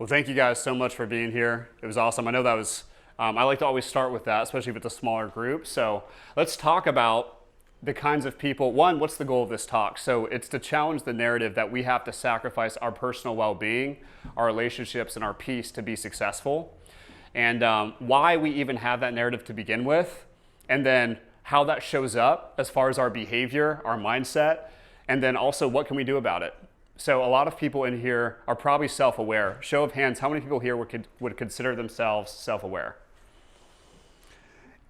Well, thank you guys so much for being here. It was awesome. I know that was, I like to always start with that, especially if it's a smaller group. So let's talk about the kinds of people. One, what's the goal of this talk? So it's to challenge the narrative that we have to sacrifice our personal well-being, our relationships, and our peace to be successful. And why we even have that narrative to begin with. And then how that shows up as far as our behavior, our mindset, and then also what can we do about it? So a lot of people in here are probably self-aware. Show of hands, how many people here would consider themselves self-aware?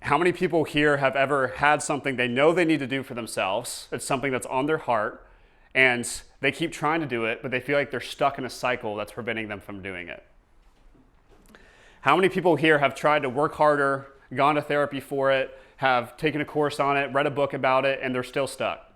How many people here have ever had something they know they need to do for themselves? It's something that's on their heart, and they keep trying to do it, but they feel like they're stuck in a cycle that's preventing them from doing it. How many people here have tried to work harder, gone to therapy for it, have taken a course on it, read a book about it, and they're still stuck?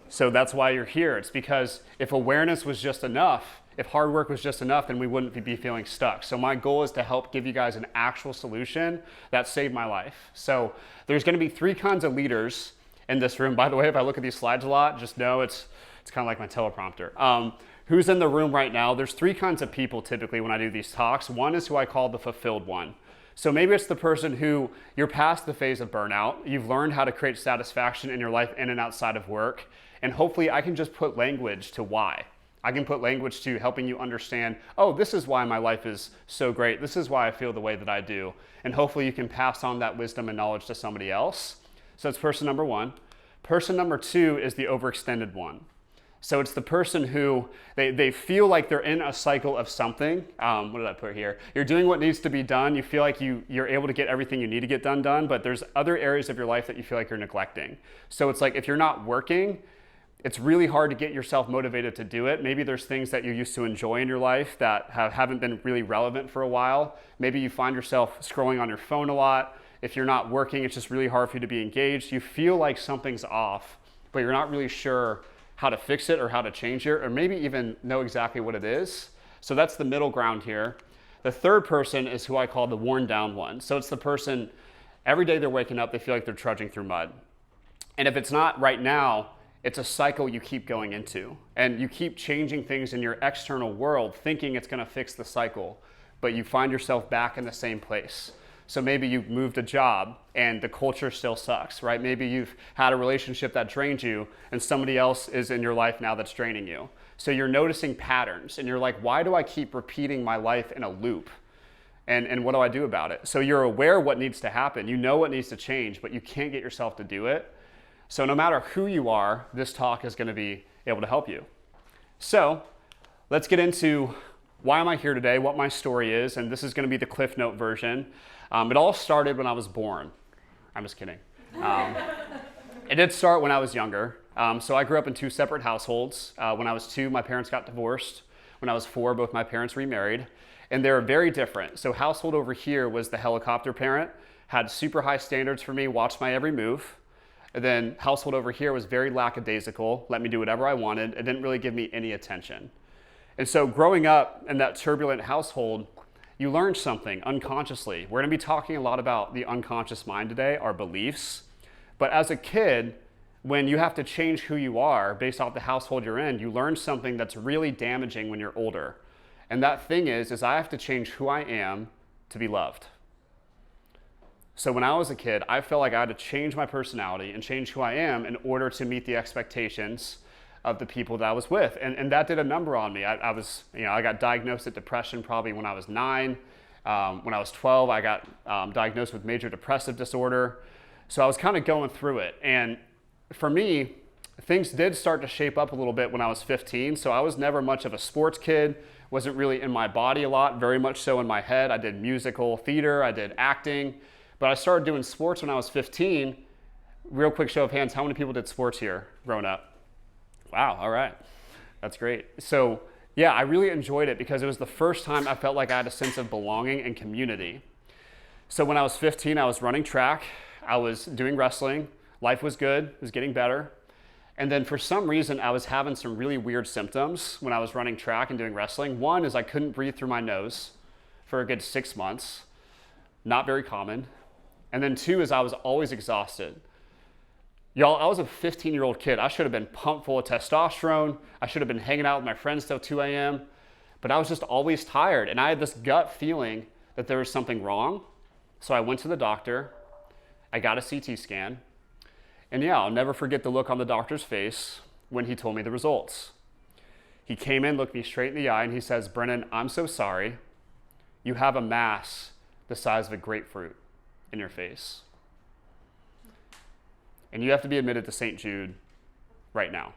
So that's why you're here. It's because if awareness was just enough, if hard work was just enough, then we wouldn't be feeling stuck. So my goal is to help give you guys an actual solution that saved my life. So there's going to be three kinds of leaders in this room. By the way, if I look at these slides a lot, just know it's kind of like my teleprompter. Who's in the room right now? There's three kinds of people typically when I do these talks. One is who I call the fulfilled one. So maybe it's the person who you're past the phase of burnout. You've learned how to create satisfaction in your life in and outside of work. And hopefully I can just put language to why. I can put language to helping you understand, oh, this is why my life is so great. This is why I feel the way that I do. And hopefully you can pass on that wisdom and knowledge to somebody else. So that's person number one. Person number two is the overextended one. So it's the person who they feel like they're in a cycle of something. What did I put here? You're doing what needs to be done. You feel like you're able to get everything you need to get done, but there's other areas of your life that you feel like you're neglecting. So it's like if you're not working, it's really hard to get yourself motivated to do it. Maybe there's things that you used to enjoy in your life that haven't been really relevant for a while. Maybe you find yourself scrolling on your phone a lot. If you're not working, it's just really hard for you to be engaged. You feel like something's off, but you're not really sure how to fix it or how to change it, or maybe even know exactly what it is. So that's the middle ground here. The third person is who I call the worn down one. So it's the person, every day they're waking up, they feel like they're trudging through mud. And if it's not right now, it's a cycle you keep going into. And you keep changing things in your external world thinking it's gonna fix the cycle, but you find yourself back in the same place. So maybe you've moved a job and the culture still sucks, right? Maybe you've had a relationship that drained you and somebody else is in your life now that's draining you. So you're noticing patterns and you're like, why do I keep repeating my life in a loop? And what do I do about it? So you're aware what needs to happen. You know what needs to change, but you can't get yourself to do it. So no matter who you are, this talk is going to be able to help you. So let's get into why am I here today, what my story is, and this is going to be the Cliff Note version. It all started when I was born. I'm just kidding. It did start when I was younger. So I grew up in two separate households. When I was 2, my parents got divorced. When I was 4, both my parents remarried. And they were very different. So household over here was the helicopter parent, had super high standards for me, watched my every move. And then household over here was very lackadaisical, let me do whatever I wanted. It didn't really give me any attention. And so growing up in that turbulent household, you learn something unconsciously. We're gonna be talking a lot about the unconscious mind today, our beliefs. But as a kid, when you have to change who you are based off the household you're in, you learn something that's really damaging when you're older. And that thing is I have to change who I am to be loved. So when I was a kid, I felt like I had to change my personality and change who I am in order to meet the expectations of the people that I was with. And that did a number on me. I got diagnosed with depression probably when I was 9. When I was 12, I got diagnosed with major depressive disorder. So I was kind of going through it. And for me, things did start to shape up a little bit when I was 15. So I was never much of a sports kid, wasn't really in my body a lot, very much so in my head. I did musical theater, I did acting. But I started doing sports when I was 15. Real quick show of hands, how many people did sports here growing up? Wow, all right. That's great. So yeah, I really enjoyed it because it was the first time I felt like I had a sense of belonging and community. So when I was 15, I was running track. I was doing wrestling. Life was good, it was getting better. And then for some reason, I was having some really weird symptoms when I was running track and doing wrestling. One is I couldn't breathe through my nose for a good 6 months. Not very common. And then 2 is I was always exhausted. Y'all, I was a 15-year-old kid. I should have been pumped full of testosterone. I should have been hanging out with my friends till 2 a.m. But I was just always tired. And I had this gut feeling that there was something wrong. So I went to the doctor. I got a CT scan. And yeah, I'll never forget the look on the doctor's face when he told me the results. He came in, looked me straight in the eye, and he says, "Brennan, I'm so sorry. You have a mass the size of a grapefruit in your face. And you have to be admitted to St. Jude right now."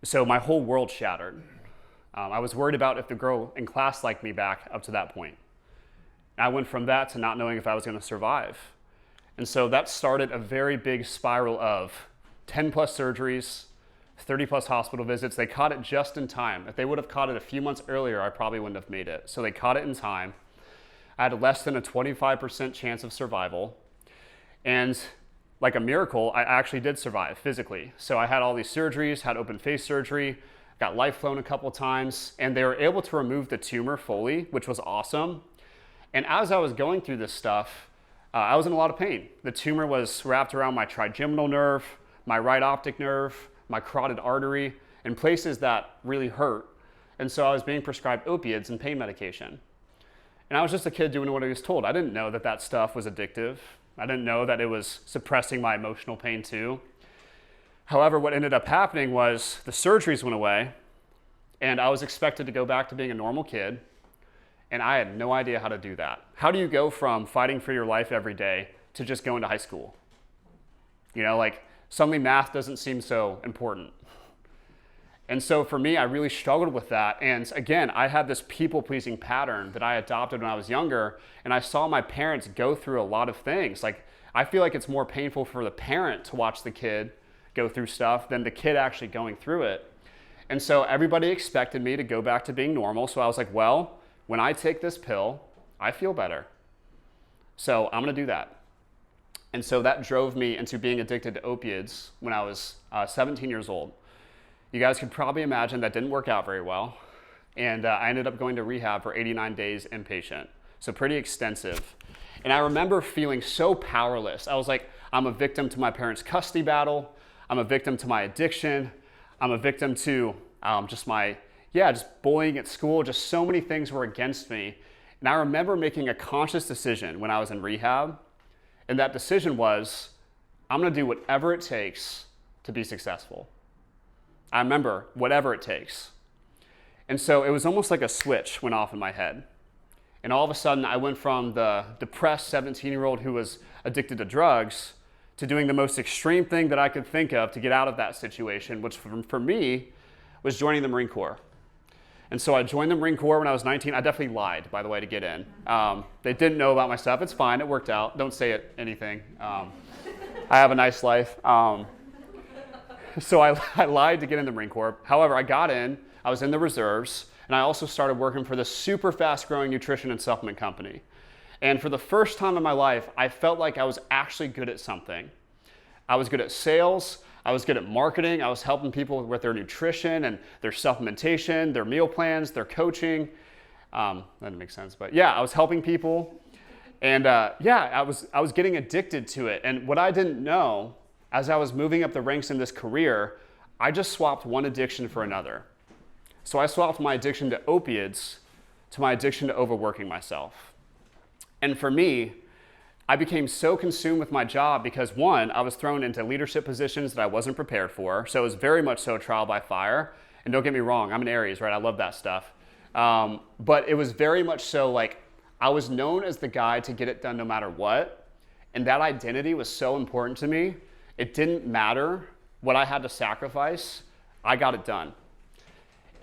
So my whole world shattered. I was worried about if the girl in class liked me back up to that point. I went from that to not knowing if I was going to survive. And so that started a very big spiral of 10 plus surgeries, 30 plus hospital visits. They caught it just in time. If they would have caught it a few months earlier, I probably wouldn't have made it. So they caught it in time. I had less than a 25% chance of survival. And like a miracle, I actually did survive physically. So I had all these surgeries, had open face surgery, got life flown a couple times, and they were able to remove the tumor fully, which was awesome. And as I was going through this stuff, I was in a lot of pain. The tumor was wrapped around my trigeminal nerve, my right optic nerve, my carotid artery, and places that really hurt. And so I was being prescribed opiates and pain medication. And I was just a kid doing what I was told. I didn't know that that stuff was addictive. I didn't know that it was suppressing my emotional pain too. However, what ended up happening was the surgeries went away, and I was expected to go back to being a normal kid, and I had no idea how to do that. How do you go from fighting for your life every day to just going to high school? You know, like suddenly math doesn't seem so important. And so for me, I really struggled with that. And again, I had this people-pleasing pattern that I adopted when I was younger, and I saw my parents go through a lot of things. Like, I feel like it's more painful for the parent to watch the kid go through stuff than the kid actually going through it. And so everybody expected me to go back to being normal. So I was like, well, when I take this pill, I feel better. So I'm gonna do that. And so that drove me into being addicted to opiates when I was 17 years old. You guys could probably imagine that didn't work out very well. And I ended up going to rehab for 89 days inpatient. So pretty extensive. And I remember feeling so powerless. I was like, I'm a victim to my parents' custody battle. I'm a victim to my addiction. I'm a victim to just bullying at school. Just so many things were against me. And I remember making a conscious decision when I was in rehab. And that decision was, I'm gonna do whatever it takes to be successful. I remember whatever it takes. And so it was almost like a switch went off in my head. And all of a sudden I went from the depressed 17-year-old who was addicted to drugs to doing the most extreme thing that I could think of to get out of that situation, which for me was joining the Marine Corps. And so I joined the Marine Corps when I was 19. I definitely lied, by the way, to get in. They didn't know about my stuff. It's fine, it worked out. Don't say anything. I have a nice life. So I lied to get in the Marine Corps. However, I got in, I was in the reserves, and I also started working for this super fast-growing nutrition and supplement company. And for the first time in my life, I felt like I was actually good at something. I was good at sales, I was good at marketing, I was helping people with their nutrition and their supplementation, their meal plans, their coaching. That didn't make sense, but yeah, I was helping people. And I was getting addicted to it. And what I didn't know, as I was moving up the ranks in this career, I just swapped one addiction for another. So I swapped my addiction to opiates to my addiction to overworking myself. And for me, I became so consumed with my job because one, I was thrown into leadership positions that I wasn't prepared for. So it was very much so trial by fire. And don't get me wrong, I'm an Aries, right? I love that stuff. But it was very much so like I was known as the guy to get it done no matter what. And that identity was so important to me. It didn't matter what I had to sacrifice, I got it done.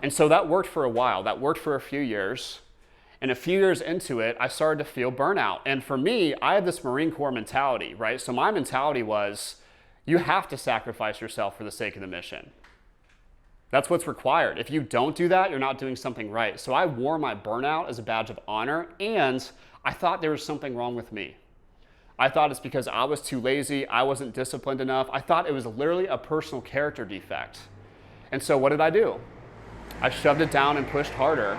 And so that worked for a while. That worked for a few years. And a few years into it, I started to feel burnout. And for me, I had this Marine Corps mentality, right? So my mentality was, you have to sacrifice yourself for the sake of the mission. That's what's required. If you don't do that, you're not doing something right. So I wore my burnout as a badge of honor, and I thought there was something wrong with me. I thought it's because I was too lazy, I wasn't disciplined enough. I thought it was literally a personal character defect. And so what did I do? I shoved it down and pushed harder.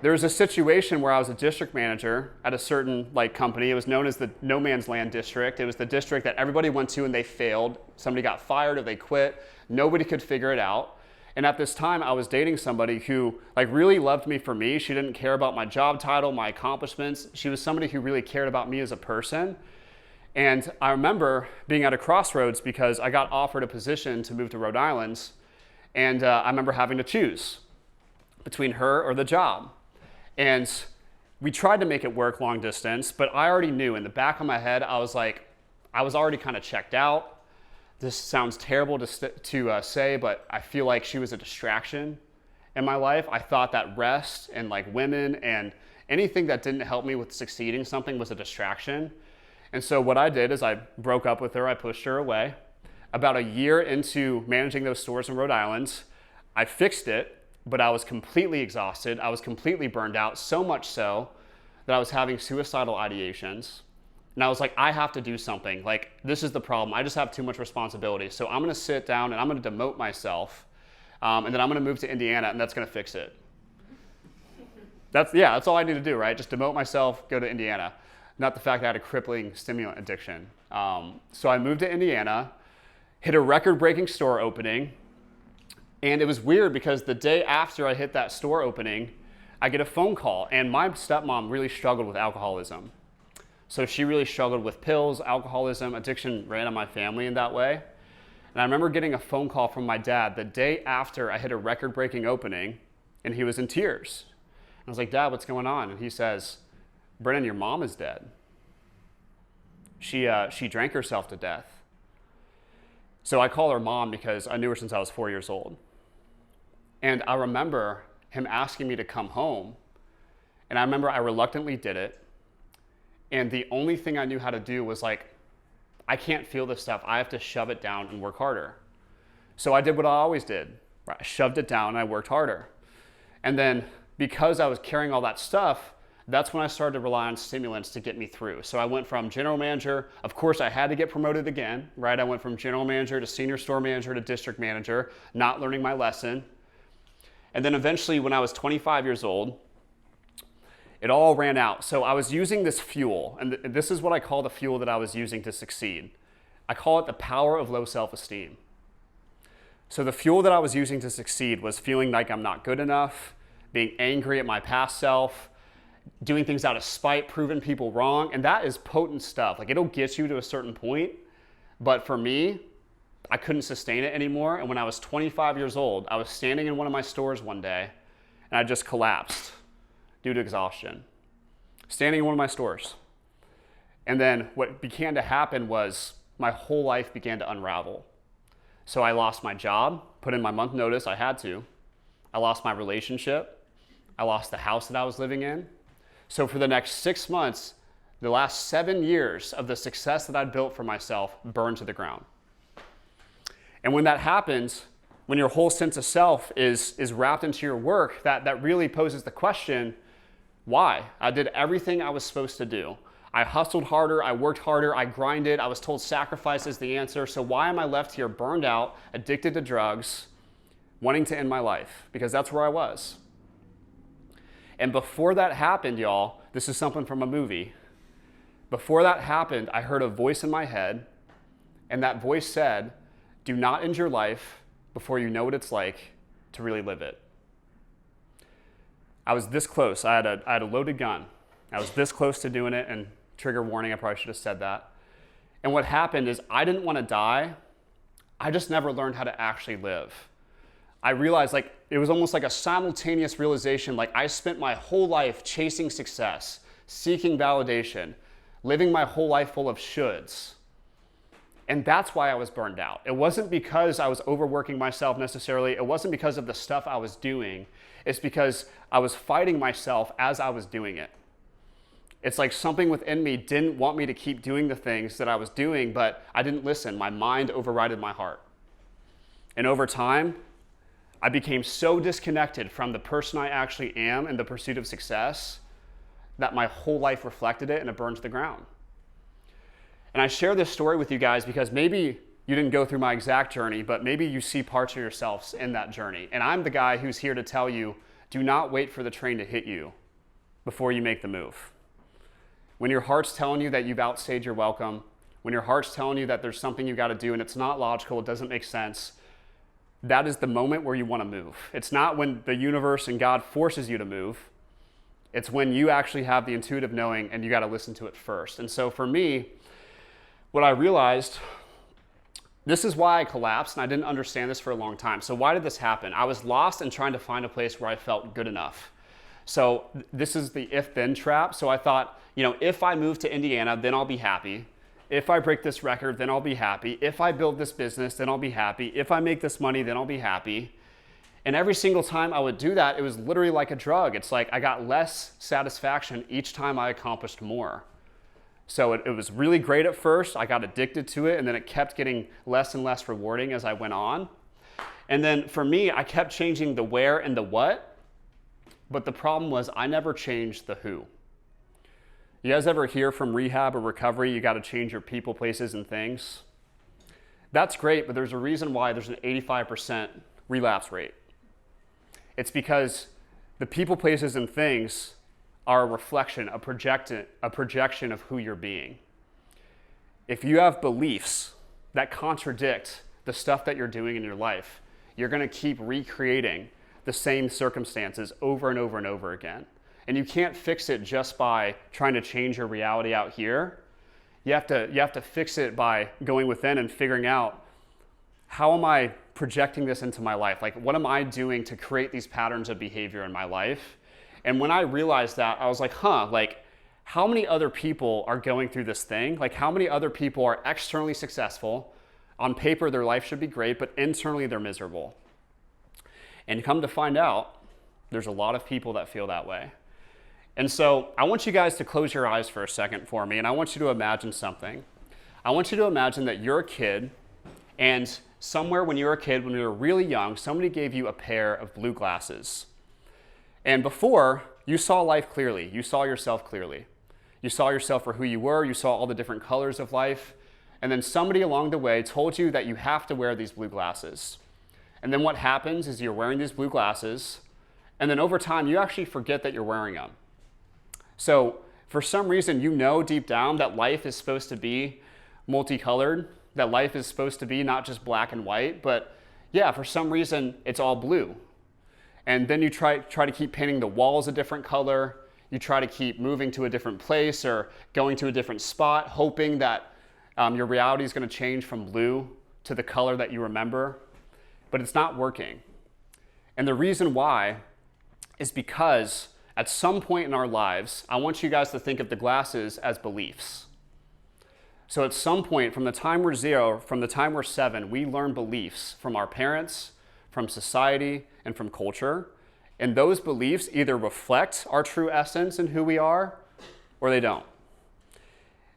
there was a situation where I was a district manager at a certain company. It was known as the no man's land district. It was the district that everybody went to and they failed. Somebody got fired or they quit. Nobody could figure it out. And at this time, I was dating somebody who really loved me for me. She didn't care about my job title, my accomplishments. She was somebody who really cared about me as a person. And I remember being at a crossroads because I got offered a position to move to Rhode Island. And I remember having to choose between her or the job. And we tried to make it work long distance, but I already knew in the back of my head, I was already kind of checked out. This sounds terrible to say, but I feel like she was a distraction in my life. I thought that rest and women and anything that didn't help me with succeeding something was a distraction. And so what I did is I broke up with her. I pushed her away. About a year into managing those stores in Rhode Island, I fixed it, but I was completely exhausted. I was completely burned out, so much so that I was having suicidal ideations. And I was like, I have to do something. This is the problem. I just have too much responsibility. So I'm going to sit down and I'm going to demote myself. And then I'm going to move to Indiana and that's going to fix it. That's all I need to do, right? Just demote myself, go to Indiana. Not the fact that I had a crippling stimulant addiction. So I moved to Indiana, hit a record-breaking store opening. And it was weird because the day after I hit that store opening, I get a phone call. And my stepmom really struggled with alcoholism. So she really struggled with pills, alcoholism, addiction ran in my family in that way. And I remember getting a phone call from my dad the day after I hit a record-breaking opening, and he was in tears. I was like, Dad, what's going on? And he says, Brennan, your mom is dead. She drank herself to death. So I call her mom because I knew her since I was 4 years old. And I remember him asking me to come home. And I remember I reluctantly did it. And the only thing I knew how to do was I can't feel this stuff. I have to shove it down and work harder. So I did what I always did. I shoved it down and I worked harder. And then because I was carrying all that stuff, that's when I started to rely on stimulants to get me through. So I went from general manager. Of course, I had to get promoted again, right? I went from general manager to senior store manager to district manager, not learning my lesson. And then eventually when I was 25 years old, it all ran out. So I was using this fuel, and this is what I call the fuel that I was using to succeed. I call it the power of low self-esteem. So the fuel that I was using to succeed was feeling like I'm not good enough, being angry at my past self, doing things out of spite, proving people wrong, and that is potent stuff. It'll get you to a certain point, but for me, I couldn't sustain it anymore. And when I was 25 years old, I was standing in one of my stores one day, and I just collapsed due to exhaustion. Standing in one of my stores. And then what began to happen was my whole life began to unravel. So I lost my job, put in my month notice, I had to. I lost my relationship. I lost the house that I was living in. So for the next 6 months, the last 7 years of the success that I'd built for myself burned to the ground. And when that happens, when your whole sense of self is wrapped into your work, that really poses the question, why? I did everything I was supposed to do. I hustled harder, I worked harder, I grinded, I was told sacrifice is the answer, so why am I left here burned out, addicted to drugs, wanting to end my life? Because that's where I was. And before that happened, y'all, this is something from a movie. Before that happened, I heard a voice in my head, and that voice said, do not end your life before you know what it's like to really live it. I was this close. I had a loaded gun. I was this close to doing it, and trigger warning, I probably should have said that. And what happened is I didn't want to die. I just never learned how to actually live. I realized it was almost like a simultaneous realization. I spent my whole life chasing success, seeking validation, living my whole life full of shoulds. And that's why I was burned out. It wasn't because I was overworking myself necessarily. It wasn't because of the stuff I was doing. It's because I was fighting myself as I was doing it. It's like something within me didn't want me to keep doing the things that I was doing, but I didn't listen. My mind overrided my heart. And over time, I became so disconnected from the person I actually am in the pursuit of success that my whole life reflected it and it burned to the ground. And I share this story with you guys because maybe you didn't go through my exact journey, but maybe you see parts of yourselves in that journey. And I'm the guy who's here to tell you, Do not wait for the train to hit you before you make the move. When your heart's telling you that you've outstayed your welcome, when your heart's telling you that there's something you got to do and it's not logical, it doesn't make sense, that is the moment where you want to move. It's not when the universe and God forces you to move. It's when you actually have the intuitive knowing and you got to listen to it first. And so for me, what I realized, this is why I collapsed, and I didn't understand this for a long time. So why did this happen? I was lost in trying to find a place where I felt good enough. So this is the if-then trap. So I thought, if I move to Indiana, then I'll be happy. If I break this record, then I'll be happy. If I build this business, then I'll be happy. If I make this money, then I'll be happy. And every single time I would do that, it was literally like a drug. It's like I got less satisfaction each time I accomplished more. So it was really great at first. I got addicted to it, and then it kept getting less and less rewarding as I went on. And then for me, I kept changing the where and the what, but the problem was I never changed the who. You guys ever hear from rehab or recovery, you got to change your people, places, and things? That's great, but there's a reason why there's an 85% relapse rate. It's because the people, places, and things are a reflection, a projection of who you're being. If you have beliefs that contradict the stuff that you're doing in your life, you're going to keep recreating the same circumstances over and over and over again. And you can't fix it just by trying to change your reality out here. You have to fix it by going within and figuring out, how am I projecting this into my life? Like, what am I doing to create these patterns of behavior in my life? And when I realized that, I was like, how many other people are going through this thing? Like, how many other people are externally successful? On paper, their life should be great, but internally they're miserable. And come to find out, there's a lot of people that feel that way. And so I want you guys to close your eyes for a second for me, and I want you to imagine something. I want you to imagine that you're a kid, and somewhere when you were a kid, when you were really young, somebody gave you a pair of blue glasses. And before, you saw life clearly. You saw yourself clearly. You saw yourself for who you were. You saw all the different colors of life. And then somebody along the way told you that you have to wear these blue glasses. And then what happens is you're wearing these blue glasses, and then over time, you actually forget that you're wearing them. So for some reason, deep down that life is supposed to be multicolored, that life is supposed to be not just black and white, but for some reason, it's all blue. And then you try to keep painting the walls a different color. You try to keep moving to a different place or going to a different spot, hoping that your reality is going to change from blue to the color that you remember. But it's not working. And the reason why is because at some point in our lives, I want you guys to think of the glasses as beliefs. So at some point, from the time we're 0, from the time we're 7, we learn beliefs from our parents, from society, and from culture. And those beliefs either reflect our true essence and who we are, or they don't.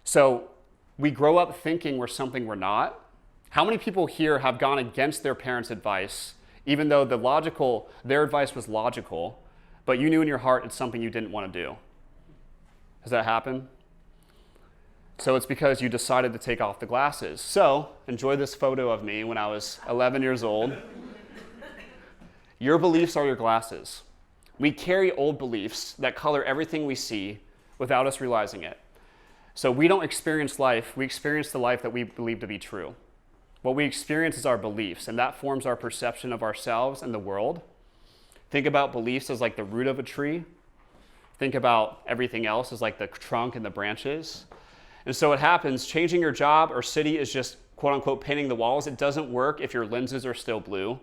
So we grow up thinking we're something we're not. How many people here have gone against their parents' advice, even though their advice was logical, but you knew in your heart it's something you didn't want to do? Has that happened? So it's because you decided to take off the glasses. So enjoy this photo of me when I was 11 years old. Your beliefs are your glasses. We carry old beliefs that color everything we see without us realizing it. So we don't experience life, we experience the life that we believe to be true. What we experience is our beliefs, and that forms our perception of ourselves and the world. Think about beliefs as like the root of a tree. Think about everything else as like the trunk and the branches. And so what happens, changing your job or city is just quote unquote painting the walls. It doesn't work if your lenses are still blue.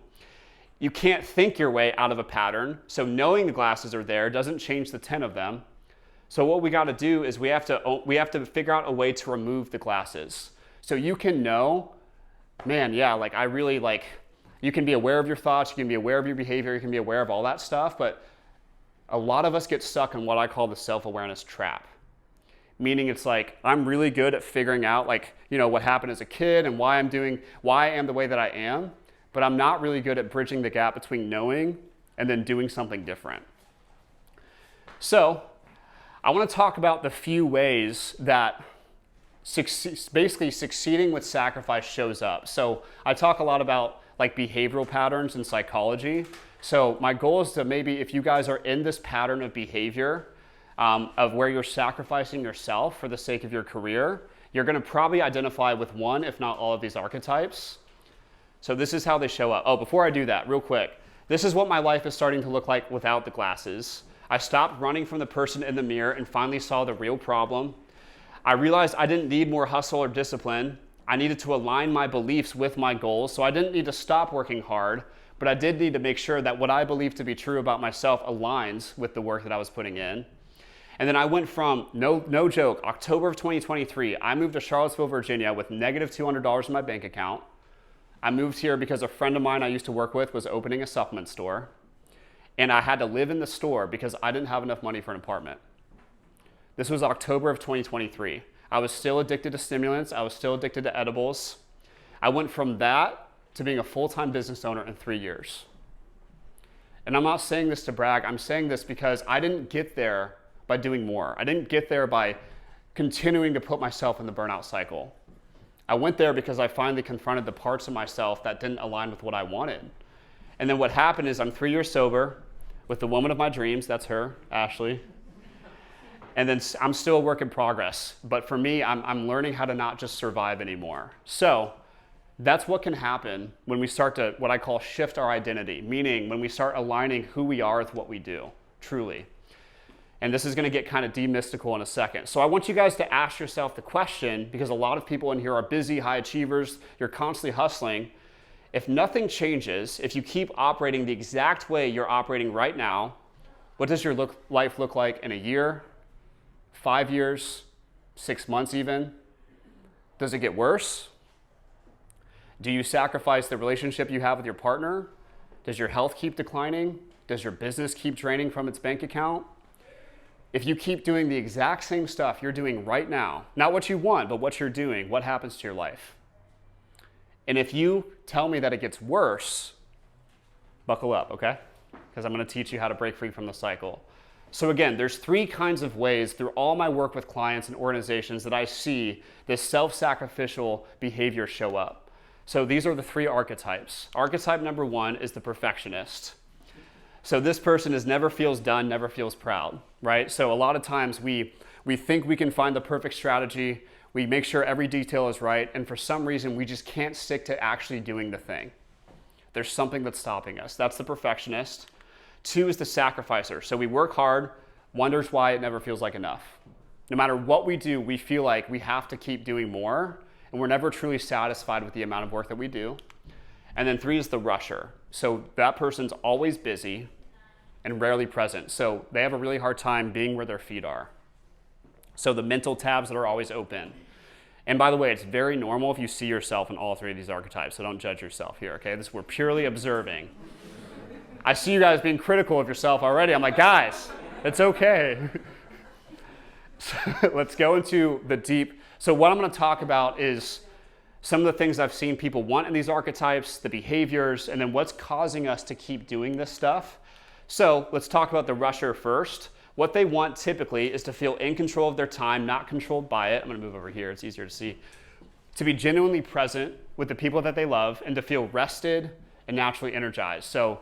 You can't think your way out of a pattern. So knowing the glasses are there doesn't change the 10 of them. So what we got to do is we have to figure out a way to remove the glasses. So you can know, you can be aware of your thoughts, you can be aware of your behavior, you can be aware of all that stuff, but a lot of us get stuck in what I call the self-awareness trap. Meaning it's like, I'm really good at figuring out what happened as a kid and why I am the way that I am, but I'm not really good at bridging the gap between knowing and then doing something different. So I want to talk about the few ways that basically succeeding with sacrifice shows up. So I talk a lot about behavioral patterns in psychology. So my goal is to maybe, if you guys are in this pattern of behavior, of where you're sacrificing yourself for the sake of your career, you're going to probably identify with one, if not all of these archetypes. So this is how they show up. Oh, before I do that, real quick, this is what my life is starting to look like without the glasses. I stopped running from the person in the mirror and finally saw the real problem. I realized I didn't need more hustle or discipline. I needed to align my beliefs with my goals, so I didn't need to stop working hard, but I did need to make sure that what I believe to be true about myself aligns with the work that I was putting in. And then I went from, no joke, October of 2023, I moved to Charlottesville, Virginia with negative $200 in my bank account. I moved here because a friend of mine I used to work with was opening a supplement store. And I had to live in the store because I didn't have enough money for an apartment. This was October of 2023. I was still addicted to stimulants. I was still addicted to edibles. I went from that to being a full-time business owner in 3 years. And I'm not saying this to brag. I'm saying this because I didn't get there by doing more. I didn't get there by continuing to put myself in the burnout cycle. I went there because I finally confronted the parts of myself that didn't align with what I wanted. And then what happened is I'm 3 years sober with the woman of my dreams. That's her, Ashley. And then I'm still a work in progress. But for me, I'm learning how to not just survive anymore. So that's what can happen when we start to, what I call, shift our identity, meaning when we start aligning who we are with what we do, truly. And this is going to get kind of demystical in a second. So I want you guys to ask yourself the question, because a lot of people in here are busy, high achievers, you're constantly hustling. If nothing changes, if you keep operating the exact way you're operating right now, what does your life look like in a year, 5 years, 6 months even? Does it get worse? Do you sacrifice the relationship you have with your partner? Does your health keep declining? Does your business keep draining from its bank account? If you keep doing the exact same stuff you're doing right now, not what you want, but what you're doing, what happens to your life? And if you tell me that it gets worse, buckle up, okay? Because I'm going to teach you how to break free from the cycle. So again, there's 3 kinds of ways through all my work with clients and organizations that I see this self-sacrificial behavior show up. So these are the 3 archetypes. Archetype number 1 is the perfectionist. So this person is never feels done, never feels proud, right? So a lot of times we think we can find the perfect strategy, we make sure every detail is right, and for some reason we just can't stick to actually doing the thing. There's something that's stopping us. That's the perfectionist. 2 is the sacrificer. So we work hard, wonders why it never feels like enough. No matter what we do, we feel like we have to keep doing more, and we're never truly satisfied with the amount of work that we do. And then 3 is the rusher. So that person's always busy and rarely present. So they have a really hard time being where their feet are. So the mental tabs that are always open. And by the way, it's very normal if you see yourself in all 3 of these archetypes, so don't judge yourself here, okay? We're purely observing. I see you guys being critical of yourself already. I'm like, guys, it's okay. So let's go into the deep. So what I'm going to talk about is some of the things I've seen people want in these archetypes, the behaviors, and then what's causing us to keep doing this stuff. So let's talk about the rusher first. What they want typically is to feel in control of their time, not controlled by it. I'm going to move over here. It's easier to see. To be genuinely present with the people that they love and to feel rested and naturally energized. So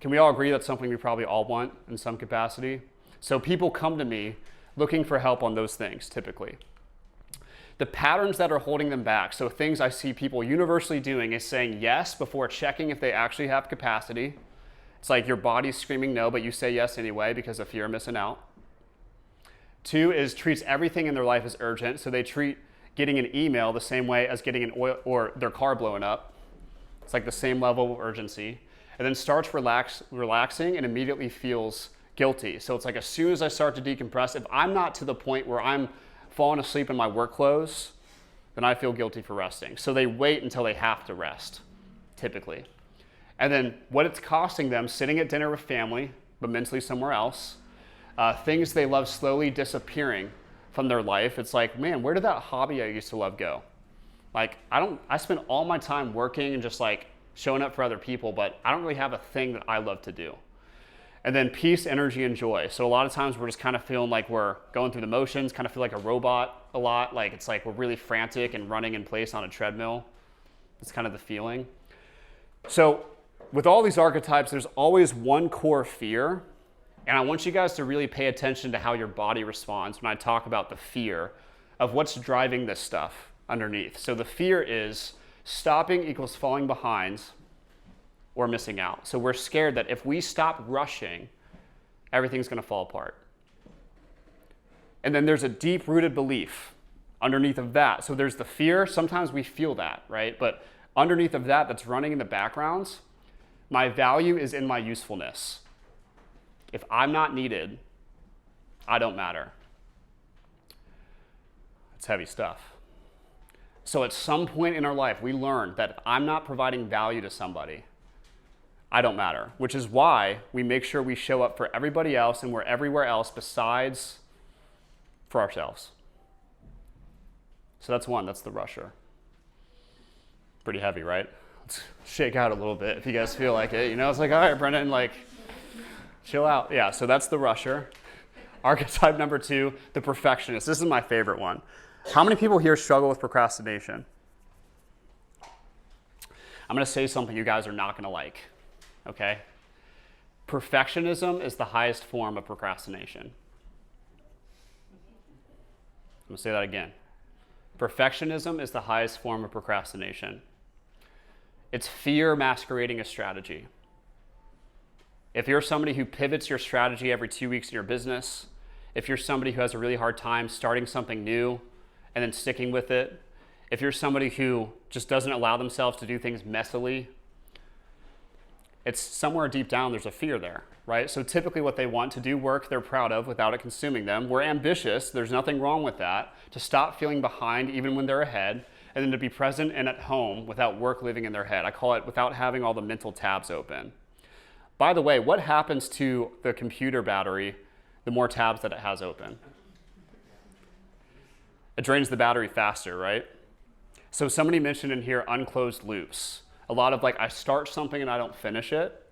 can we all agree that's something we probably all want in some capacity? So people come to me looking for help on those things typically. The patterns that are holding them back, so things I see people universally doing is saying yes before checking if they actually have capacity. It's like your body's screaming no, but you say yes anyway because of fear of missing out. 2 is treats everything in their life as urgent, so they treat getting an email the same way as getting an oil or their car blowing up. It's like the same level of urgency. And then starts relaxing and immediately feels guilty. So it's like as soon as I start to decompress, if I'm not to the point where I'm falling asleep in my work clothes, then I feel guilty for resting. So they wait until they have to rest, typically. And then what it's costing them, sitting at dinner with family, but mentally somewhere else, things they love slowly disappearing from their life. It's like, man, where did that hobby I used to love go? Like, I spend all my time working and just like showing up for other people, but I don't really have a thing that I love to do. And then peace, energy, and joy. So a lot of times we're just kind of feeling like we're going through the motions, kind of feel like a robot a lot. Like it's like we're really frantic and running in place on a treadmill. It's kind of the feeling. So with all these archetypes, there's always one core fear. And I want you guys to really pay attention to how your body responds when I talk about the fear of what's driving this stuff underneath. So the fear is stopping equals falling behind or missing out. So we're scared that if we stop rushing, everything's going to fall apart. And then there's a deep-rooted belief underneath of that. So there's the fear. Sometimes we feel that, right? But underneath of that that's running in the background, my value is in my usefulness. If I'm not needed, I don't matter. It's heavy stuff. So at some point in our life, we learn that if I'm not providing value to somebody, I don't matter, which is why we make sure we show up for everybody else and we're everywhere else besides for ourselves. So that's one, that's the rusher. Pretty heavy, right? Let's shake out a little bit if you guys feel like it. You know, it's like, all right, Brendan, like, chill out. Yeah, so that's the rusher. Archetype number 2, the perfectionist. This is my favorite one. How many people here struggle with procrastination? I'm going to say something you guys are not going to like, okay? Perfectionism is the highest form of procrastination. I'm going to say that again. Perfectionism is the highest form of procrastination. It's fear masquerading as strategy. If you're somebody who pivots your strategy every 2 weeks in your business, if you're somebody who has a really hard time starting something new and then sticking with it, if you're somebody who just doesn't allow themselves to do things messily, it's somewhere deep down there's a fear there, right? So typically what they want to do work they're proud of without it consuming them. We're ambitious, there's nothing wrong with that, to stop feeling behind even when they're ahead, and then to be present and at home without work living in their head. I call it without having all the mental tabs open. By the way, what happens to the computer battery the more tabs that it has open? It drains the battery faster, right? So somebody mentioned in here unclosed loops. A lot of like, I start something and I don't finish it.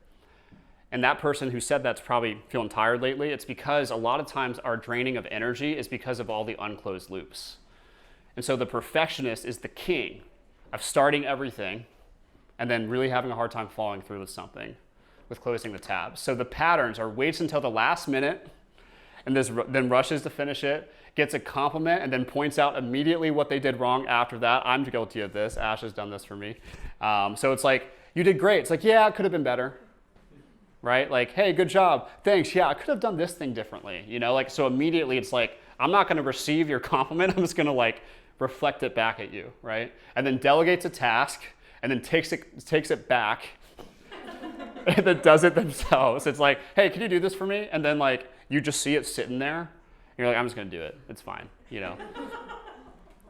And that person who said that's probably feeling tired lately. It's because a lot of times our draining of energy is because of all the unclosed loops. And so the perfectionist is the king of starting everything and then really having a hard time following through with something, with closing the tabs. So the patterns are waits until the last minute and then rushes to finish it, gets a compliment, and then points out immediately what they did wrong after that. I'm guilty of this. Ash has done this for me. So it's like, you did great. It's like, yeah, it could have been better, right? Like, hey, good job. Thanks. Yeah, I could have done this thing differently. You know, like, so immediately it's like, I'm not going to receive your compliment. I'm just going to like reflect it back at you, right? And then delegates a task and then takes it back and then does it themselves. It's like, hey, can you do this for me? And then like, you just see it sitting there. You're like, I'm just going to do it. It's fine, you know?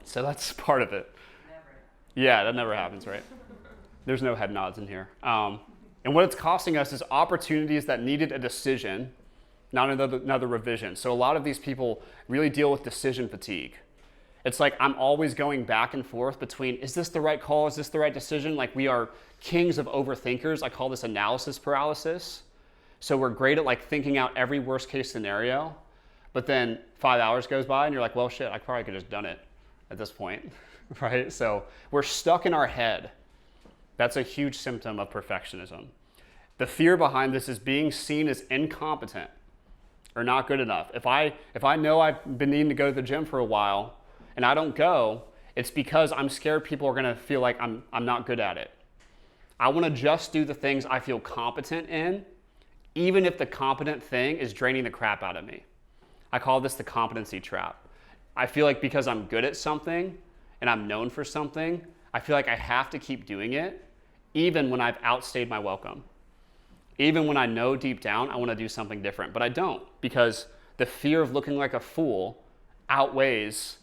So that's part of it. Never. Yeah, that never happens, right? There's no head nods in here. And what it's costing us is opportunities that needed a decision, not another revision. So a lot of these people really deal with decision fatigue. It's like I'm always going back and forth between, is this the right call? Is this the right decision? Like we are kings of overthinkers. I call this analysis paralysis. So we're great at like thinking out every worst case scenario. But then 5 hours goes by and you're like, well, shit, I probably could have just done it at this point, right? So we're stuck in our head. That's a huge symptom of perfectionism. The fear behind this is being seen as incompetent or not good enough. If I know I've been needing to go to the gym for a while and I don't go, it's because I'm scared people are gonna feel like I'm not good at it. I wanna just do the things I feel competent in, even if the competent thing is draining the crap out of me. I call this the competency trap. I feel like because I'm good at something and I'm known for something, I feel like I have to keep doing it even when I've outstayed my welcome. Even when I know deep down I want to do something different, but I don't because the fear of looking like a fool outweighs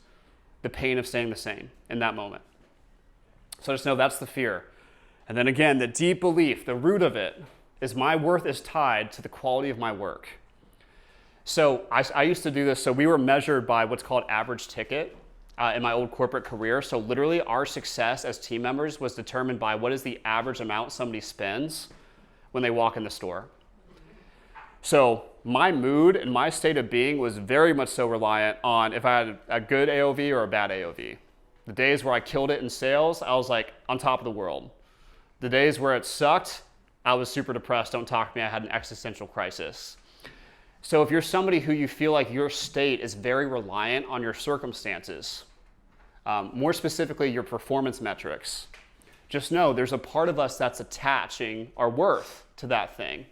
the pain of staying the same in that moment. So just know that's the fear. And then again, the deep belief, the root of it is my worth is tied to the quality of my work. So I used to do this. So we were measured by what's called average ticket in my old corporate career. So literally our success as team members was determined by what is the average amount somebody spends when they walk in the store. So my mood and my state of being was very much so reliant on if I had a good AOV or a bad AOV. The days where I killed it in sales, I was like on top of the world. The days where it sucked, I was super depressed. Don't talk to me. I had an existential crisis. So if you're somebody who you feel like your state is very reliant on your circumstances, more specifically your performance metrics, just know there's a part of us that's attaching our worth to that thing.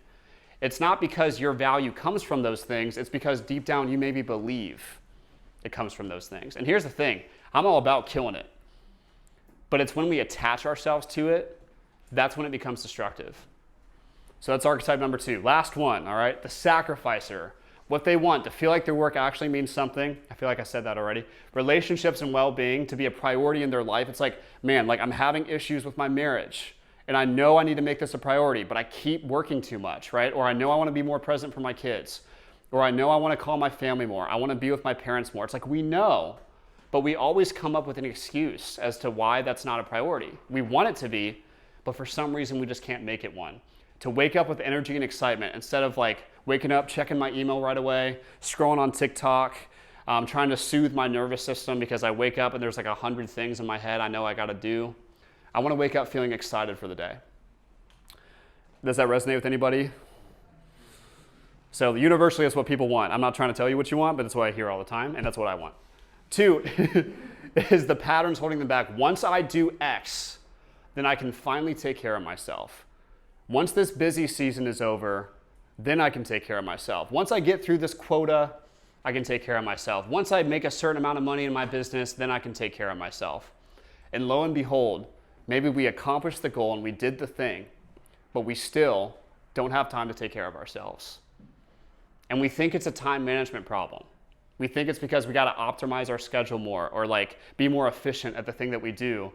It's not because your value comes from those things. It's because deep down you maybe believe it comes from those things. And here's the thing. I'm all about killing it. But it's when we attach ourselves to it, that's when it becomes destructive. So that's archetype number 2. Last one, all right? The sacrificer. What they want, to feel like their work actually means something. I feel like I said that already. Relationships and well-being, to be a priority in their life. It's like, man, like I'm having issues with my marriage. And I know I need to make this a priority, but I keep working too much, right? Or I know I want to be more present for my kids. Or I know I want to call my family more. I want to be with my parents more. It's like we know, but we always come up with an excuse as to why that's not a priority. We want it to be, but for some reason we just can't make it one. To wake up with energy and excitement instead of like waking up, checking my email right away, scrolling on TikTok, trying to soothe my nervous system because I wake up and there's like 100 things in my head I know I got to do. I want to wake up feeling excited for the day. Does that resonate with anybody? So universally, it's what people want. I'm not trying to tell you what you want, but it's what I hear all the time, and that's what I want. 2 is the patterns holding them back. Once I do X, then I can finally take care of myself. Once this busy season is over, then I can take care of myself. Once I get through this quota, I can take care of myself. Once I make a certain amount of money in my business, then I can take care of myself. And lo and behold, maybe we accomplished the goal and we did the thing, but we still don't have time to take care of ourselves. And we think it's a time management problem. We think it's because we got to optimize our schedule more or like be more efficient at the thing that we do.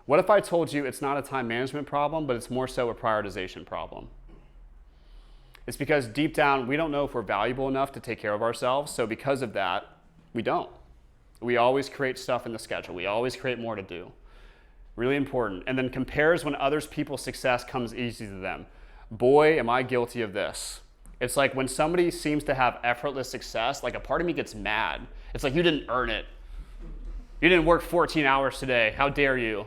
What if I told you it's not a time management problem, but it's more so a prioritization problem? It's because deep down, we don't know if we're valuable enough to take care of ourselves. So because of that, we don't. We always create stuff in the schedule. We always create more to do. Really important. And then compares when others people's success comes easy to them. Boy, am I guilty of this. It's like when somebody seems to have effortless success, like a part of me gets mad. It's like, you didn't earn it. You didn't work 14 hours today. How dare you?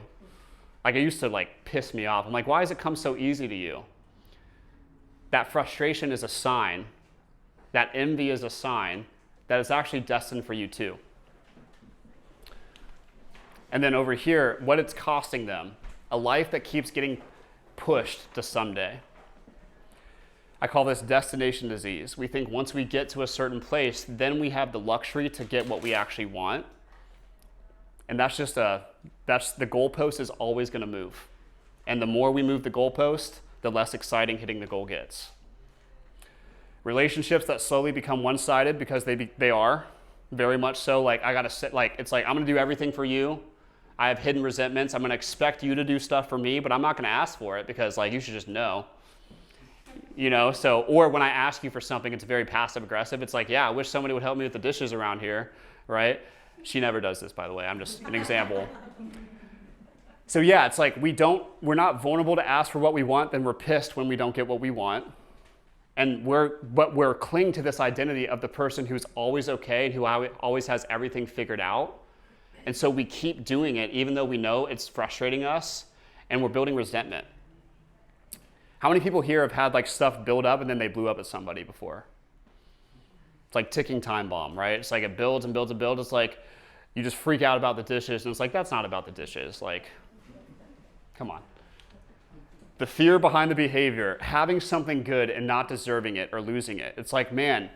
Like it used to like piss me off. I'm like, why does it come so easy to you? That frustration is a sign. That envy is a sign that it's actually destined for you too. And then over here, what it's costing them. A life that keeps getting pushed to someday. I call this destination disease. We think once we get to a certain place, then we have the luxury to get what we actually want. And that's the goalpost is always going to move. And the more we move the goalpost, the less exciting hitting the goal gets. Relationships that slowly become one-sided because they are very much so. Like I gotta sit. Like it's like I'm gonna do everything for you. I have hidden resentments. I'm gonna expect you to do stuff for me, but I'm not gonna ask for it because like you should just know. You know. So or when I ask you for something, it's very passive aggressive. It's like, yeah, I wish somebody would help me with the dishes around here, right? She never does this, by the way. I'm just an example. So yeah, it's like we're not vulnerable to ask for what we want, then we're pissed when we don't get what we want. And we're clinging to this identity of the person who's always okay and who always has everything figured out. And so we keep doing it even though we know it's frustrating us and we're building resentment. How many people here have had like stuff build up and then they blew up at somebody before? It's like ticking time bomb, right? It's like it builds and builds and builds. It's like you just freak out about the dishes and it's like, that's not about the dishes. Like, come on. The fear behind the behavior, having something good and not deserving it or losing it. It's like, man,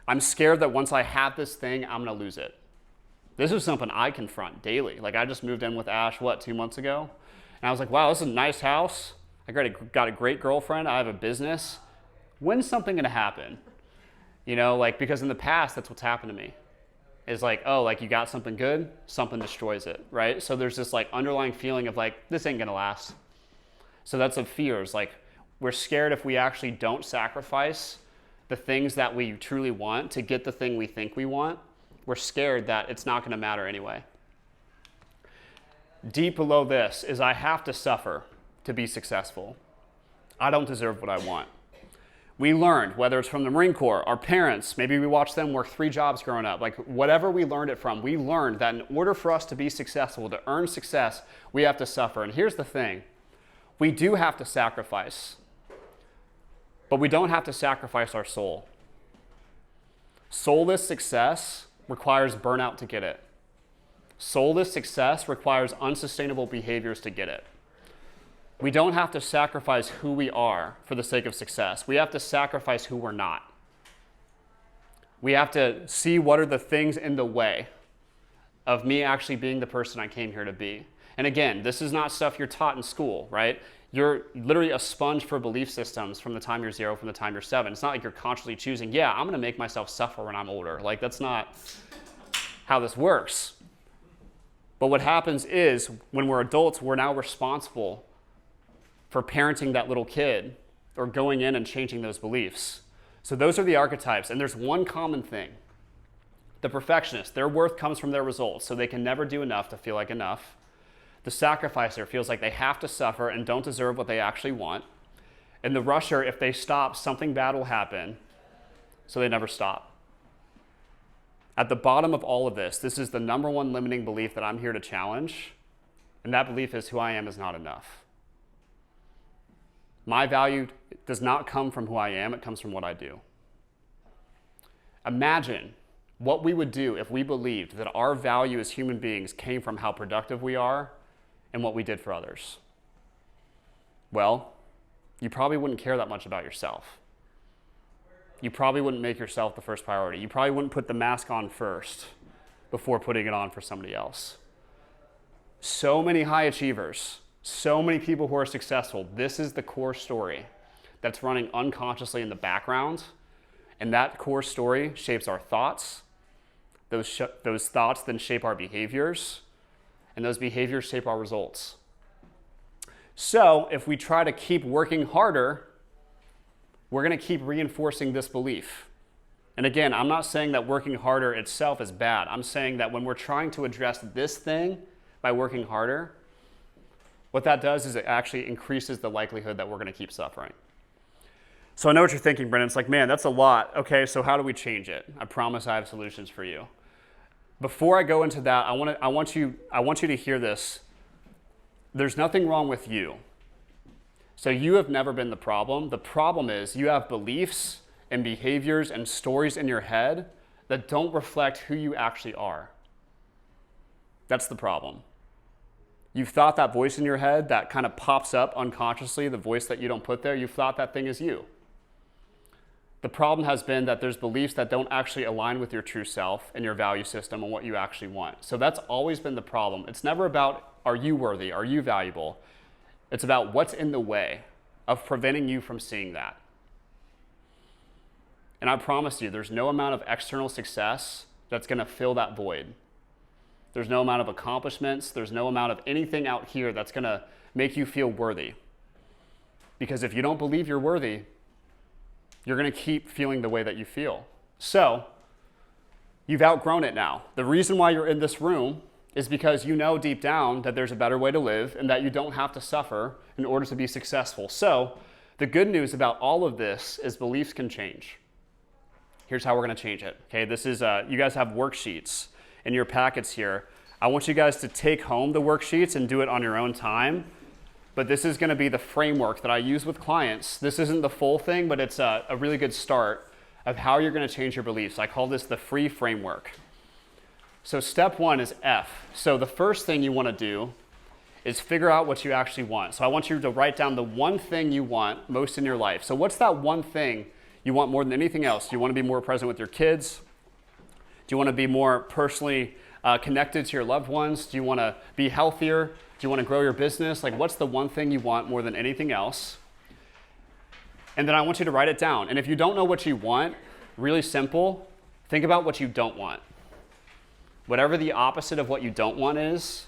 I'm scared that once I have this thing, I'm gonna lose it. This is something I confront daily. Like I just moved in with Ash, 2 months ago? And I was like, wow, this is a nice house. I got a great girlfriend. I have a business. When's something gonna happen? You know, like, because in the past, that's what's happened to me. Is like, oh, like you got something good, something destroys it, right? So there's this like underlying feeling of like, this ain't gonna last. So that's of fears. Like we're scared if we actually don't sacrifice the things that we truly want to get the thing we think we want, we're scared that it's not gonna matter anyway. Deep below this is I have to suffer to be successful. I don't deserve what I want. We learned, whether it's from the Marine Corps, our parents, maybe we watched them work 3 jobs growing up, like whatever we learned it from, we learned that in order for us to be successful, to earn success, we have to suffer. And here's the thing, we do have to sacrifice. But we don't have to sacrifice our soul. Soulless success requires burnout to get it. Soulless success requires unsustainable behaviors to get it. We don't have to sacrifice who we are for the sake of success. We have to sacrifice who we're not. We have to see what are the things in the way of me actually being the person I came here to be. And again, this is not stuff you're taught in school, right? You're literally a sponge for belief systems from the time you're 0, from the time you're 7. It's not like you're consciously choosing, yeah, I'm going to make myself suffer when I'm older. Like, that's not how this works. But what happens is, when we're adults, we're now responsible for parenting that little kid or going in and changing those beliefs. So those are the archetypes, and there's one common thing. The perfectionist, their worth comes from their results, so they can never do enough to feel like enough. The sacrificer feels like they have to suffer and don't deserve what they actually want. And the rusher, if they stop, something bad will happen, so they never stop. At the bottom of all of this is the number one limiting belief that I'm here to challenge, and that belief is who I am is not enough. My value does not come from who I am, it comes from what I do. Imagine what we would do if we believed that our value as human beings came from how productive we are and what we did for others. Well, you probably wouldn't care that much about yourself. You probably wouldn't make yourself the first priority. You probably wouldn't put the mask on first before putting it on for somebody else. So many high achievers, so many people who are successful, this is the core story that's running unconsciously in the background, and that core story shapes our thoughts. Those thoughts then shape our behaviors, and those behaviors shape our results. So if we try to keep working harder, we're going to keep reinforcing this belief. And again, I'm not saying that working harder itself is bad. I'm saying that when we're trying to address this thing by working harder, what that does is it actually increases the likelihood that we're going to keep suffering. So I know what you're thinking, Brendan. It's like, man, that's a lot. Okay, so how do we change it? I promise I have solutions for you. Before I go into that, I want you to hear this. There's nothing wrong with you. So you have never been the problem. The problem is you have beliefs and behaviors and stories in your head that don't reflect who you actually are. That's the problem. You've thought that voice in your head that kind of pops up unconsciously, the voice that you don't put there, you've thought that thing is you. The problem has been that there's beliefs that don't actually align with your true self and your value system and what you actually want. So that's always been the problem. It's never about, are you worthy? Are you valuable? It's about what's in the way of preventing you from seeing that. And I promise you, there's no amount of external success that's going to fill that void. There's no amount of accomplishments. There's no amount of anything out here that's going to make you feel worthy. Because if you don't believe you're worthy, you're going to keep feeling the way that you feel. So, you've outgrown it now. The reason why you're in this room is because you know deep down that there's a better way to live and that you don't have to suffer in order to be successful. So, the good news about all of this is beliefs can change. Here's how we're going to change it. Okay, this is, you guys have worksheets in your packets here. I want you guys to take home the worksheets and do it on your own time. But this is going to be the framework that I use with clients. This isn't the full thing, but it's a really good start of how you're going to change your beliefs. I call this the free framework. So step 1 is F. So the first thing you want to do is figure out what you actually want. So I want you to write down the one thing you want most in your life. So what's that one thing you want more than anything else? Do you want to be more present with your kids? Do you want to be more personally connected to your loved ones? Do you want to be healthier? Do you want to grow your business? Like, what's the one thing you want more than anything else? And then I want you to write it down. And if you don't know what you want, really simple, think about what you don't want. Whatever the opposite of what you don't want is,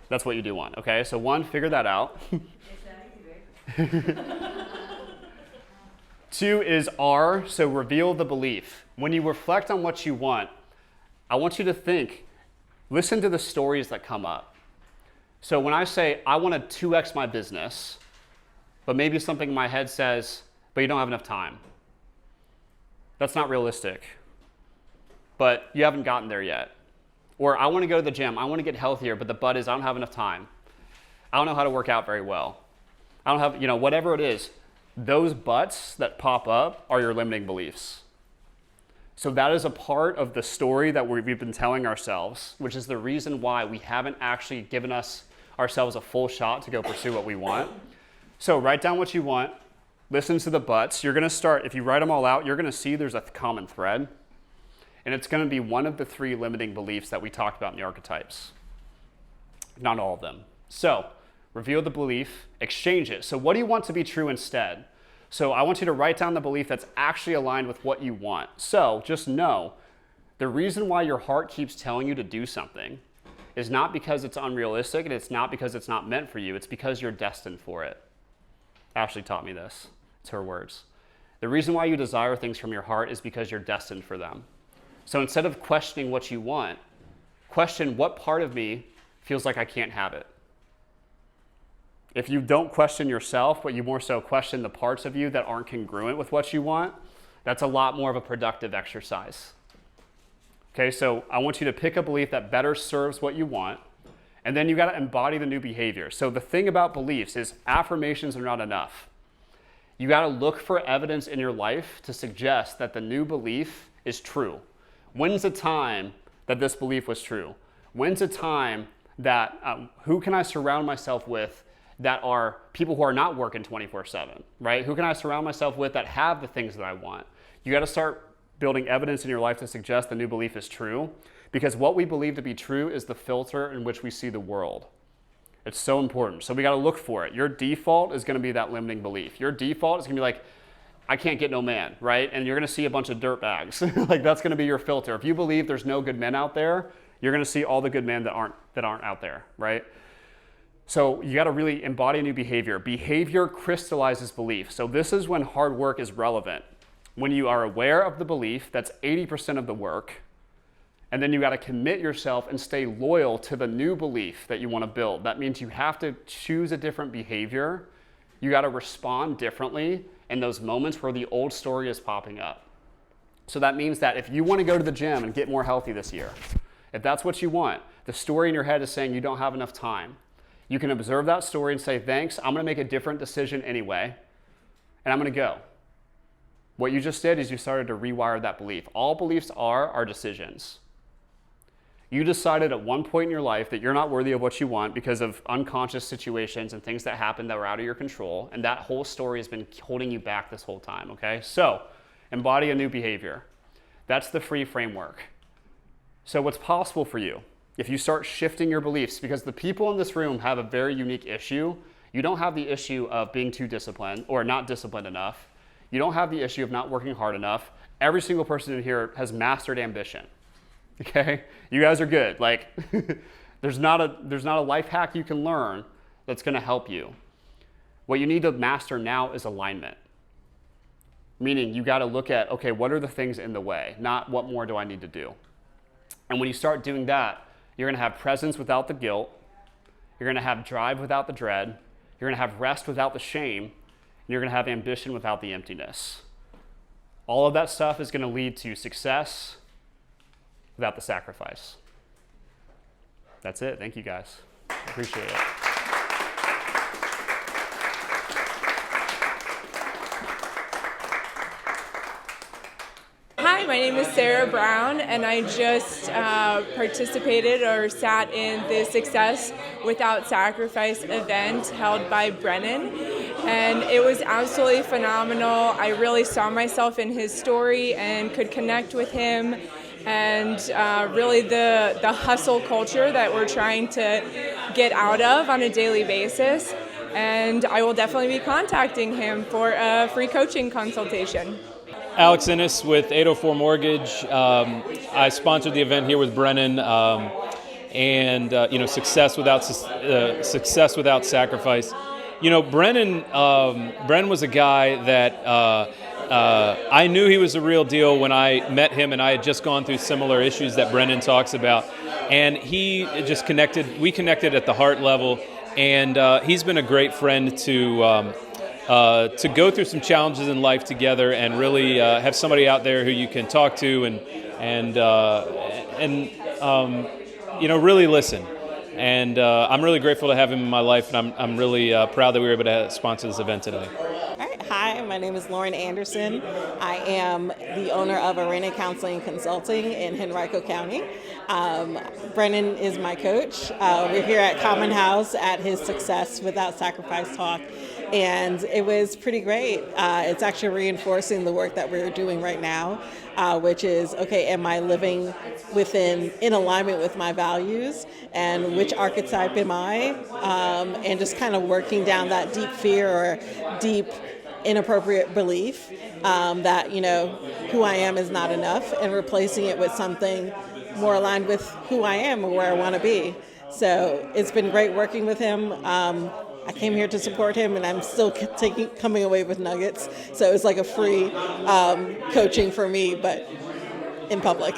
that's what you do want, okay? So 1, figure that out. 2 is R, so reveal the belief. When you reflect on what you want, I want you to think, listen to the stories that come up. So when I say, I want to 2x my business, but maybe something in my head says, but you don't have enough time. That's not realistic. But you haven't gotten there yet. Or I want to go to the gym, I want to get healthier, but the but is I don't have enough time. I don't know how to work out very well. I don't have, whatever it is. those buts that pop up are your limiting beliefs. So that is a part of the story that we've been telling ourselves, which is the reason why we haven't actually given ourselves a full shot to go pursue what we want. So write down what you want, listen to the buts. You're gonna start, if you write them all out, you're gonna see there's a common thread, and it's gonna be one of the 3 limiting beliefs that we talked about in the archetypes. Not all of them. So reveal the belief, exchange it. So what do you want to be true instead? So I want you to write down the belief that's actually aligned with what you want. So just know, the reason why your heart keeps telling you to do something is not because it's unrealistic, and it's not because it's not meant for you. It's because you're destined for it. Ashley taught me this. It's her words. The reason why you desire things from your heart is because you're destined for them. So instead of questioning what you want, question what part of me feels like I can't have it. If you don't question yourself, but you more so question the parts of you that aren't congruent with what you want, that's a lot more of a productive exercise. Okay, so I want you to pick a belief that better serves what you want, and then you gotta embody the new behavior. So the thing about beliefs is affirmations are not enough. You gotta look for evidence in your life to suggest that the new belief is true. When's the time that this belief was true? When's the time that, who can I surround myself with that are people who are not working 24/7, right? Who can I surround myself with that have the things that I want? You got to start building evidence in your life to suggest the new belief is true, because what we believe to be true is the filter in which we see the world. It's so important. So we got to look for it. Your default is going to be that limiting belief. Your default is going to be like, I can't get no man, right? And you're going to see a bunch of dirt bags. Like that's going to be your filter. If you believe there's no good men out there, you're going to see all the good men that aren't out there, right? So you got to really embody a new behavior. Behavior crystallizes belief. So this is when hard work is relevant. When you are aware of the belief, that's 80% of the work. And then you got to commit yourself and stay loyal to the new belief that you want to build. That means you have to choose a different behavior. You got to respond differently in those moments where the old story is popping up. So that means that if you want to go to the gym and get more healthy this year, if that's what you want, the story in your head is saying you don't have enough time. You can observe that story and say, thanks, I'm going to make a different decision anyway, and I'm going to go. What you just did is you started to rewire that belief. All beliefs are decisions. You decided at one point in your life that you're not worthy of what you want because of unconscious situations and things that happened that were out of your control, and that whole story has been holding you back this whole time, okay? So, embody a new behavior. That's the free framework. So what's possible for you? If you start shifting your beliefs, because the people in this room have a very unique issue. You don't have the issue of being too disciplined or not disciplined enough. You don't have the issue of not working hard enough. Every single person in here has mastered ambition, okay? You guys are good. Like, there's not a life hack you can learn that's gonna help you. What you need to master now is alignment. Meaning you gotta look at, okay, what are the things in the way? Not what more do I need to do? And when you start doing that, you're gonna have presence without the guilt. You're gonna have drive without the dread. You're gonna have rest without the shame. And you're gonna have ambition without the emptiness. All of that stuff is gonna lead to success without the sacrifice. That's it. Thank you guys. Appreciate it. Hi, my name is Sarah Brown, and I just participated or sat in the Success Without Sacrifice event held by Brennan, and it was absolutely phenomenal. I really saw myself in his story and could connect with him, and really the hustle culture that we're trying to get out of on a daily basis. And I will definitely be contacting him for a free coaching consultation. Alex Innes with 804 Mortgage. I sponsored the event here with Brennan, and success without sacrifice. You know, Brennan was a guy that I knew he was a real deal when I met him, and I had just gone through similar issues that Brennan talks about, and he just connected. We connected at the heart level, and he's been a great friend to go through some challenges in life together, and really have somebody out there who you can talk to and really listen. And I'm really grateful to have him in my life, and I'm really proud that we were able to sponsor this event today. All right. Hi, My name is Lauren Anderson. I am the owner of Arena Counseling and Consulting in Henrico County. Brennan is my coach. We're here at Common House at his Success Without Sacrifice talk, and it was pretty great. It's actually reinforcing the work that we're doing right now, which is, okay, am I living in alignment with my values, and which archetype am I? And just kind of working down that deep fear or deep inappropriate belief that, who I am is not enough, and replacing it with something more aligned with who I am and where I want to be. So it's been great working with him. I came here to support him, and I'm still coming away with nuggets. So it's like a free coaching for me, but in public.